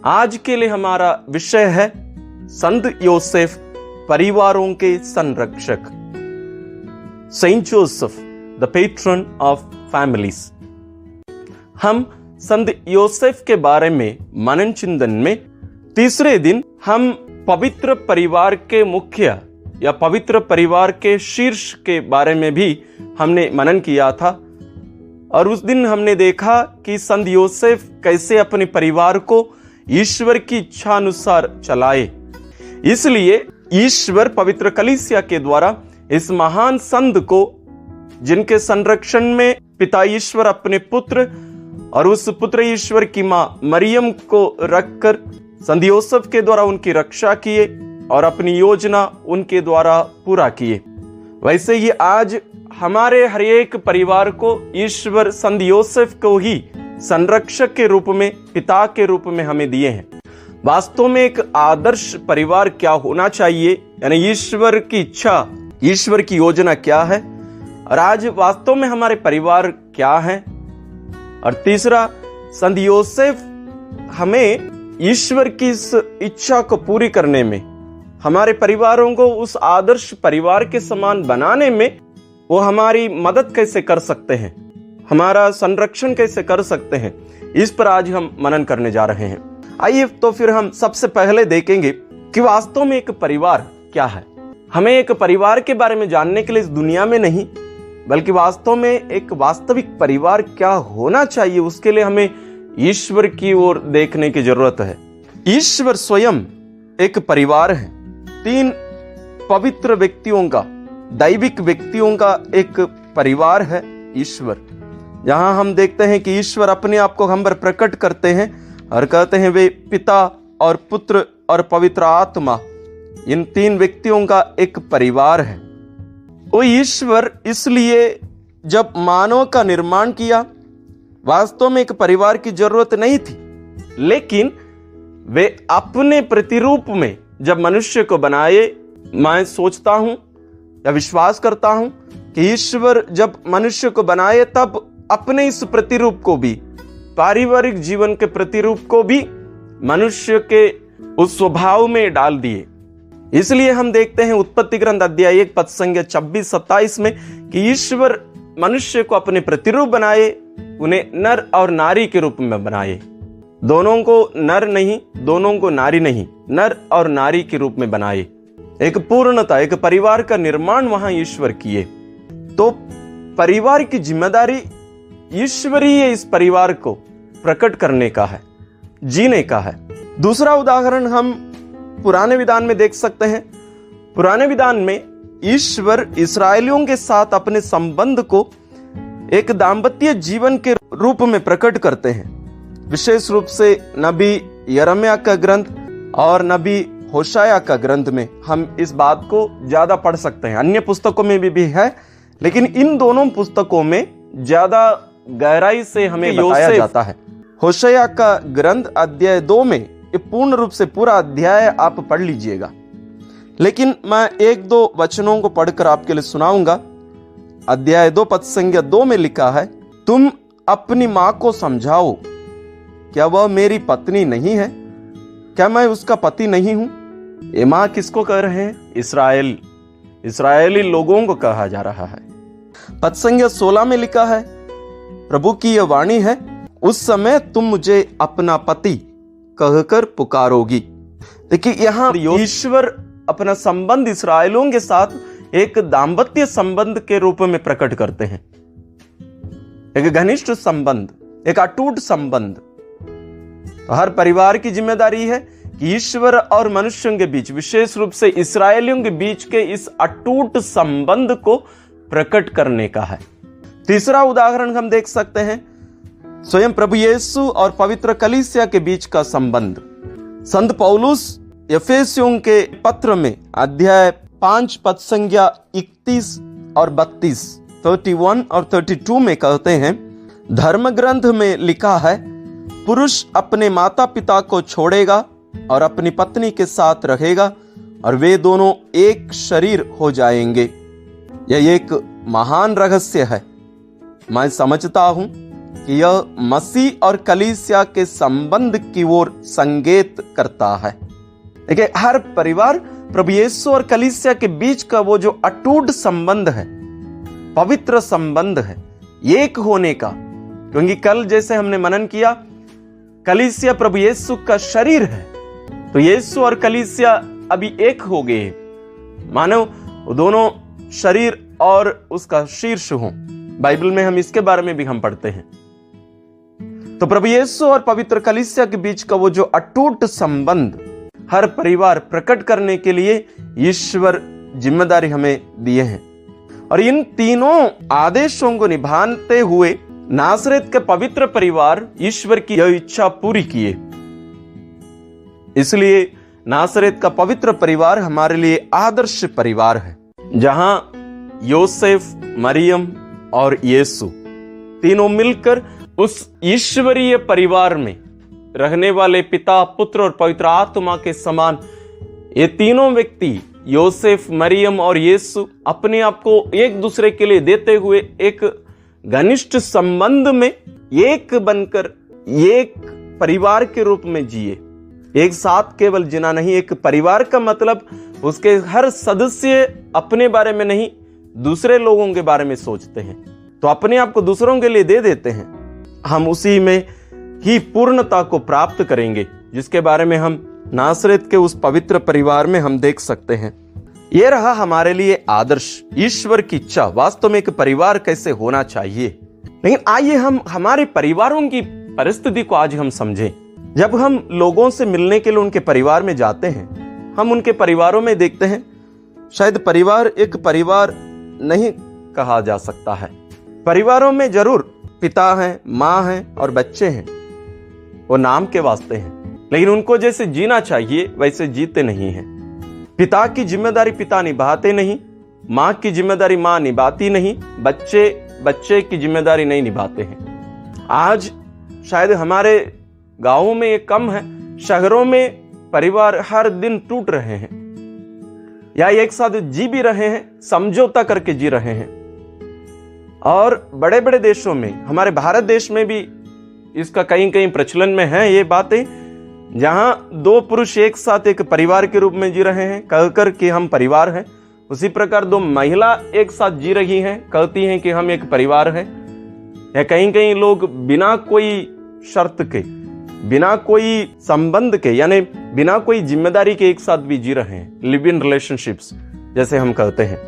आज के लिए हमारा विषय है संत योसेफ परिवारों के संरक्षक। Saint Joseph the patron of families. हम संत योसेफ के बारे में मनन चिंतन में तीसरे दिन हम पवित्र परिवार के मुख्य या पवित्र परिवार के शीर्ष के बारे में भी हमने मनन किया था। और उस दिन हमने देखा कि संत योसेफ कैसे अपने परिवार को ईश्वर की इच्छा अनुसार चलाए। इसलिए ईश्वर पवित्र कलीसिया के द्वारा इस महान संत को, जिनके संरक्षण में पिता ईश्वर अपने पुत्र और उस पुत्र ईश्वर की मां मरियम को रखकर संत योसेफ के द्वारा उनकी रक्षा किए और अपनी योजना उनके द्वारा पूरा किए। वैसे ही आज हमारे हर एक परिवार को ईश्वर संत योसेफ को ही संरक्षक के रूप में, पिता के रूप में हमें दिए हैं। वास्तव में एक आदर्श परिवार क्या होना चाहिए, यानी ईश्वर की इच्छा, ईश्वर की योजना क्या है, और आज वास्तव में हमारे परिवार क्या है। और तीसरा, संत योसेफ हमें ईश्वर की इस इच्छा को पूरी करने में, हमारे परिवारों को उस आदर्श परिवार के समान बनाने में वो हमारी मदद कैसे कर सकते हैं, हमारा संरक्षण कैसे कर सकते हैं, इस पर आज हम मनन करने जा रहे हैं। आइए तो फिर हम सबसे पहले देखेंगे कि वास्तव में एक परिवार क्या है। हमें एक परिवार के बारे में जानने के लिए इस दुनिया में नहीं, बल्कि वास्तव में एक वास्तविक परिवार क्या होना चाहिए, उसके लिए हमें ईश्वर की ओर देखने की जरूरत है। ईश्वर स्वयं एक परिवार है। 3 पवित्र व्यक्तियों का, दैविक व्यक्तियों का एक परिवार है ईश्वर। जहां हम देखते हैं कि ईश्वर अपने आप को हम पर प्रकट करते हैं और कहते हैं वे पिता और पुत्र और पवित्र आत्मा, इन 3 व्यक्तियों का एक परिवार है। वो ईश्वर इसलिए जब मानव का निर्माण किया, वास्तव में एक परिवार की जरूरत नहीं थी, लेकिन वे अपने प्रतिरूप में जब मनुष्य को बनाए। मैं सोचता हूं या विश्वास करता हूं कि ईश्वर जब मनुष्य को बनाए तब अपने इस प्रतिरूप को भी, पारिवारिक जीवन के प्रतिरूप को भी मनुष्य के उस स्वभाव में डाल दिए। इसलिए हम देखते हैं उत्पत्ति ग्रंथ अध्याय 1 पद संख्या 26-27 में कि ईश्वर मनुष्य को अपने प्रतिरूप बनाए, उन्हें नर और नारी के रूप में बनाए। दोनों को नर नहीं, दोनों को नारी नहीं, नर और नारी के रूप में बनाए। एक पूर्णता, एक परिवार का निर्माण वहां ईश्वर किए। तो परिवार की जिम्मेदारी ईश्वरीय इस परिवार को प्रकट करने का है, जीने का है। दूसरा उदाहरण हम पुराने विधान में देख सकते हैं। पुराने विधान में ईश्वर इस्राएलियों के साथ अपने संबंध को एक दाम्पत्य जीवन के रूप में प्रकट करते हैं। विशेष रूप से नबी यिर्मयाह का ग्रंथ और नबी होशाया का ग्रंथ में हम इस बात को ज्यादा पढ़ सकते हैं। अन्य पुस्तकों में भी है, लेकिन इन दोनों पुस्तकों में ज्यादा गहराई से हमें बताया जाता है। होशाया का ग्रंथ अध्याय 2 में ये पूर्ण रूप से पूरा अध्याय आप पढ़ लीजिएगा, लेकिन मैं 1-2 वचनों को पढ़कर आपके लिए सुनाऊंगा। अध्याय 2 पद संख्या 2 में लिखा है, तुम अपनी मां को समझाओ, क्या वह मेरी पत्नी नहीं है? क्या मैं उसका पति नहीं हूं? ये मां किसको कह रहे हैं? इस्राएली लोगों को कहा जा रहा है। पद संख्या 16 में लिखा है, प्रभु की यह वाणी है, उस समय तुम मुझे अपना पति कहकर पुकारोगी। देखिए यहां ईश्वर अपना संबंध इस्राएलियों के साथ एक दाम्पत्य संबंध के रूप में प्रकट करते हैं। एक घनिष्ठ संबंध, एक अटूट संबंध। तो हर परिवार की जिम्मेदारी है कि ईश्वर और मनुष्यों के बीच, विशेष रूप से इस्राएलियों के बीच के इस अटूट संबंध को प्रकट करने का है। तीसरा उदाहरण हम देख सकते हैं स्वयं प्रभु यीशु और पवित्र कलीसिया के बीच का संबंध। संत पौलुस एफेसियों के पत्र में अध्याय 5 पद संख्या 31 और 32, 31 और 32 में कहते हैं, धर्म ग्रंथ में लिखा है, पुरुष अपने माता पिता को छोड़ेगा और अपनी पत्नी के साथ रहेगा और वे दोनों एक शरीर हो जाएंगे। यह एक महान रहस्य है। मैं समझता हूं कि यह मसीह और कलीसिया के संबंध की ओर संकेत करता है। देखिए, हर परिवार प्रभु यीशु और कलीसिया के बीच का वो जो अटूट संबंध है, पवित्र संबंध है, एक होने का। क्योंकि कल जैसे हमने मनन किया, कलीसिया प्रभु यीशु का शरीर है, तो यीशु और कलीसिया अभी एक हो गए हैं, मानो दोनों शरीर और उसका शीर्ष हो। बाइबल में हम इसके बारे में भी हम पढ़ते हैं। तो प्रभु यीशु और पवित्र कलीसिया के बीच का वो जो अटूट संबंध हर परिवार प्रकट करने के लिए ईश्वर जिम्मेदारी हमें दिए हैं। और इन तीनों आदेशों को निभाते हुए नासरेत के पवित्र परिवार ईश्वर की यह इच्छा पूरी किए। इसलिए नासरेत का पवित्र परिवार हमारे लिए आदर्श परिवार है, जहां योसेफ, मरियम और यीशु तीनों मिलकर उस ईश्वरीय परिवार में रहने वाले पिता, पुत्र और पवित्र आत्मा के समान ये तीनों व्यक्ति योसेफ, मरियम और यीशु अपने आप को एक दूसरे के लिए देते हुए एक घनिष्ठ संबंध में एक बनकर एक परिवार के रूप में जिए। एक साथ केवल जीना नहीं, एक परिवार का मतलब उसके हर सदस्य अपने बारे में नहीं, दूसरे लोगों के बारे में सोचते हैं, तो अपने आप को दूसरों के लिए दे देते हैं। हम उसी में ही पूर्णता को प्राप्त करेंगे, जिसके बारे में हम नासरेत के उस पवित्र परिवार में हम देख सकते हैं। यह रहा हमारे लिए आदर्श, ईश्वर की इच्छा, वास्तव में एक परिवार कैसे होना चाहिए। लेकिन आइए हम हमारे परिवारों की परिस्थिति को आज हम समझें। जब हम लोगों से मिलने के लिए उनके परिवार में जाते हैं, हम उनके परिवारों में देखते हैं, शायद परिवार एक परिवार नहीं कहा जा सकता है। परिवारों में जरूर पिता हैं, माँ हैं और बच्चे हैं, वो नाम के वास्ते हैं, लेकिन उनको जैसे जीना चाहिए वैसे जीते नहीं हैं। पिता की जिम्मेदारी पिता निभाते नहीं, माँ की जिम्मेदारी माँ निभाती नहीं, बच्चे की जिम्मेदारी नहीं निभाते हैं। आज शायद हमारे गांवों में ये कम है, शहरों में परिवार हर दिन टूट रहे हैं या एक साथ जी भी रहे हैं, समझौता करके जी रहे हैं। और बड़े बड़े देशों में, हमारे भारत देश में भी इसका कहीं कहीं प्रचलन में है ये बातें, जहां दो पुरुष एक साथ एक परिवार के रूप में जी रहे हैं, कहकर कि हम परिवार हैं। उसी प्रकार दो महिला एक साथ जी रही हैं, कहती हैं कि हम एक परिवार हैं। या कहीं कहीं लोग बिना कोई शर्त के, बिना कोई संबंध के, यानी बिना कोई जिम्मेदारी के एक साथ भी जी रहे हैं, लिव इन रिलेशनशिप्स जैसे हम कहते हैं।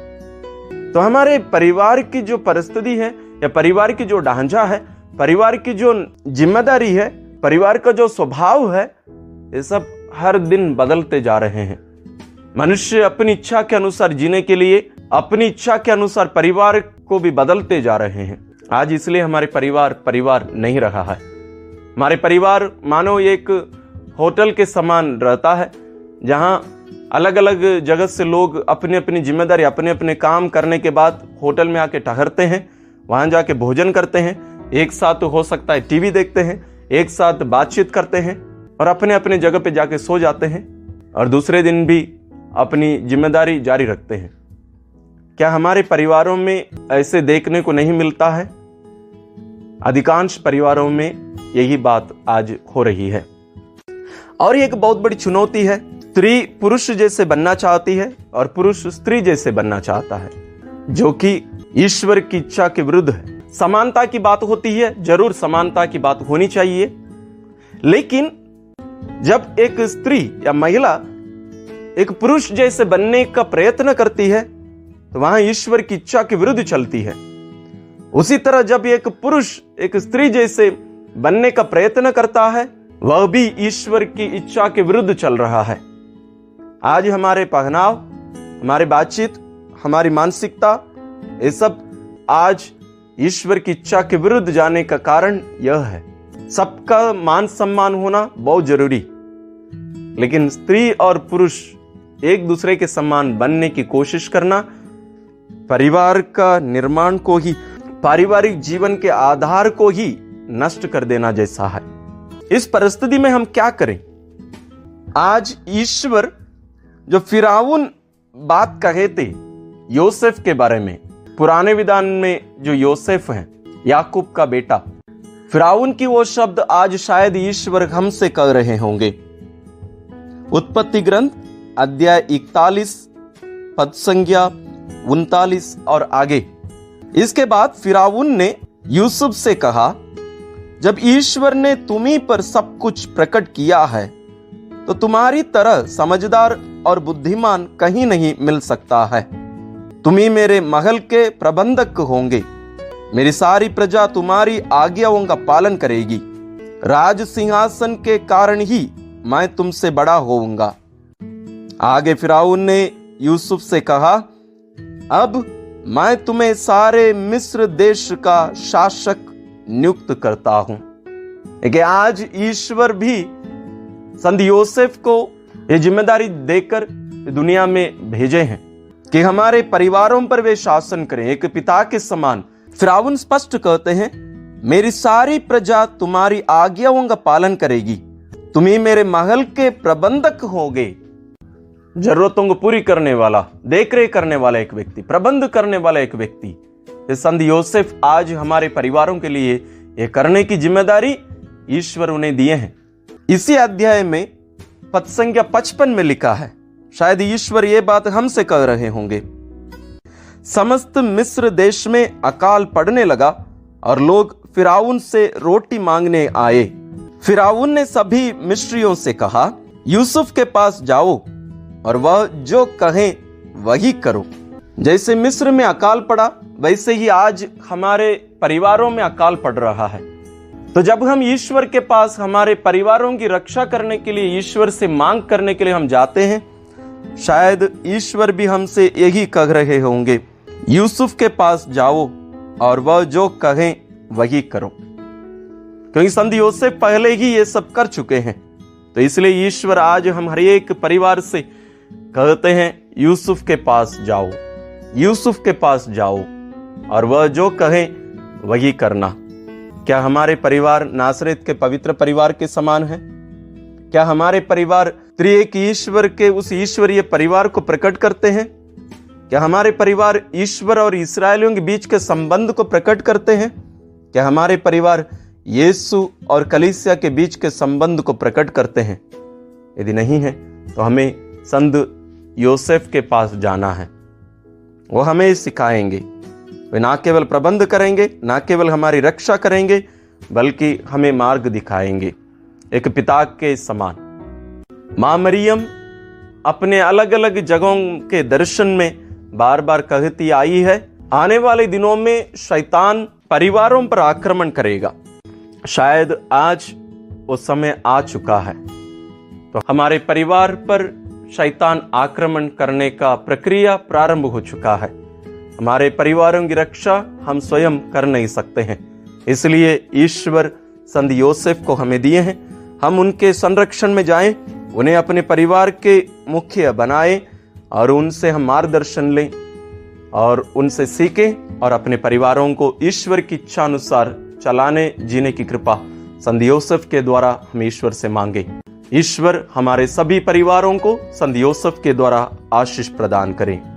तो हमारे परिवार की जो परिस्थिति है या परिवार की जो ढांचा है, परिवार की जो जिम्मेदारी है, परिवार का जो स्वभाव है, ये सब हर दिन बदलते जा रहे हैं। मनुष्य अपनी इच्छा के अनुसार जीने के लिए अपनी इच्छा के अनुसार परिवार को भी बदलते जा रहे हैं। आज इसलिए हमारे परिवार नहीं रहा है। हमारे परिवार मानो एक होटल के समान रहता है, जहां अलग अलग जगह से लोग अपनी अपनी जिम्मेदारी, अपने अपने काम करने के बाद होटल में आके ठहरते हैं, वहां जाके भोजन करते हैं, एक साथ हो सकता है टीवी देखते हैं, एक साथ बातचीत करते हैं और अपने अपने जगह पे जाके सो जाते हैं और दूसरे दिन भी अपनी जिम्मेदारी जारी रखते हैं। क्या हमारे परिवारों में ऐसे देखने को नहीं मिलता है? अधिकांश परिवारों में यही बात आज हो रही है। और एक बहुत बड़ी चुनौती है, स्त्री पुरुष जैसे बनना चाहती है और पुरुष स्त्री जैसे बनना चाहता है, जो कि ईश्वर की इच्छा के विरुद्ध है। समानता की बात होती है, जरूर समानता की बात होनी चाहिए, लेकिन जब एक स्त्री या महिला एक पुरुष जैसे बनने का प्रयत्न करती है तो वहां ईश्वर की इच्छा के विरुद्ध चलती है। उसी तरह जब एक पुरुष एक स्त्री जैसे बनने का प्रयत्न करता है, वह भी ईश्वर की इच्छा के विरुद्ध चल रहा है। आज हमारे पहनाव, हमारी बातचीत, हमारी मानसिकता, ये सब आज ईश्वर की इच्छा के विरुद्ध जाने का कारण यह है। सबका मान सम्मान होना बहुत जरूरी, लेकिन स्त्री और पुरुष एक दूसरे के समान बनने की कोशिश करना परिवार का निर्माण को ही, पारिवारिक जीवन के आधार को ही नष्ट कर देना जैसा है। इस परिस्थिति में हम क्या करें? आज ईश्वर जो फिरौन बात कहे थे योसेफ के बारे में, पुराने विधान में जो योसेफ है, याकूब का बेटा, फिरौन की वो शब्द आज शायद ईश्वर हमसे कह रहे होंगे। उत्पत्ति ग्रंथ अध्याय 41 पद संख्या 39 और आगे। इसके बाद फिरौन ने यूसुफ से कहा, जब ईश्वर ने तुम्ही पर सब कुछ प्रकट किया है तो तुम्हारी तरह समझदार और बुद्धिमान कहीं नहीं मिल सकता है। तुम्ही मेरे महल के प्रबंधक होंगे। मेरी सारी प्रजा तुम्हारी आज्ञाओं का पालन करेगी। राज सिंहासन के कारण ही मैं तुमसे बड़ा होऊंगा। आगे फिरौन ने यूसुफ से कहा, अब मैं तुम्हें सारे मिस्र देश का शासक नियुक्त करता हूं। कि आज ईश्वर भी संत योसेफ को यह जिम्मेदारी देकर दुनिया में भेजे हैं कि हमारे परिवारों पर वे शासन करें, एक पिता के समान। फिरौन स्पष्ट कहते हैं, मेरी सारी प्रजा तुम्हारी आज्ञाओं का पालन करेगी। तुम ही मेरे महल के प्रबंधक होगे। जरूरतों को पूरी करने वाला, देखरेख करने वाला एक व्यक्ति, प्रबंध करने वाला एक व्यक्ति। संत योसेफ आज हमारे परिवारों के लिए यह करने की जिम्मेदारी ईश्वर उन्हें दिए हैं। इसी अध्याय में पद संख्या 55 में लिखा है, शायद ईश्वर ये बात हमसे कह रहे होंगे। समस्त मिस्र देश में अकाल पड़ने लगा और लोग फिरौन से रोटी मांगने आए। फिरौन ने सभी मिस्रियों से कहा, यूसुफ के पास जाओ और वह जो कहे वही करो। जैसे मिस्र में अकाल पड़ा, वैसे ही आज हमारे परिवारों में अकाल पड़ रहा है। तो जब हम ईश्वर के पास हमारे परिवारों की रक्षा करने के लिए, ईश्वर से मांग करने के लिए हम जाते हैं, शायद ईश्वर भी हमसे यही कह रहे होंगे, यूसुफ के पास जाओ और वह जो कहे वही करो। क्योंकि संत योसेफ पहले ही ये सब कर चुके हैं। तो इसलिए ईश्वर आज हम हर एक परिवार से कहते हैं, यूसुफ के पास जाओ, यूसुफ के पास जाओ और वह जो कहे वही करना। क्या हमारे परिवार नासरेत के पवित्र परिवार के समान है? क्या हमारे परिवार त्रिएक ईश्वर के उस ईश्वरीय परिवार को प्रकट करते हैं? क्या हमारे परिवार ईश्वर और इस्राएलियों के बीच के संबंध को प्रकट करते हैं? क्या हमारे परिवार यीशु और कलीसिया के बीच के संबंध को प्रकट करते हैं? यदि नहीं है तो हमें संत योसेफ के पास जाना है। वो हमें सिखाएंगे। वे ना केवल प्रबंध करेंगे, ना केवल हमारी रक्षा करेंगे, बल्कि हमें मार्ग दिखाएंगे एक पिता के समान। मां मरियम अपने अलग अलग जगहों के दर्शन में बार बार कहती आई है, आने वाले दिनों में शैतान परिवारों पर आक्रमण करेगा। शायद आज वो समय आ चुका है। तो हमारे परिवार पर शैतान आक्रमण करने का प्रक्रिया प्रारंभ हो चुका है। हमारे परिवारों की रक्षा हम स्वयं कर नहीं सकते हैं। इसलिए ईश्वर संत योसेफ को हमें दिए हैं। हम उनके संरक्षण में जाएं, उन्हें अपने परिवार के मुखिया बनाएं और उनसे हम मार्गदर्शन लें और उनसे सीखें और अपने परिवारों को ईश्वर की इच्छा अनुसार चलाने जीने की कृपा संत योसेफ के द्वारा हम ईश्वर से मांगे। ईश्वर हमारे सभी परिवारों को संत योसेफ के द्वारा आशीष प्रदान करें।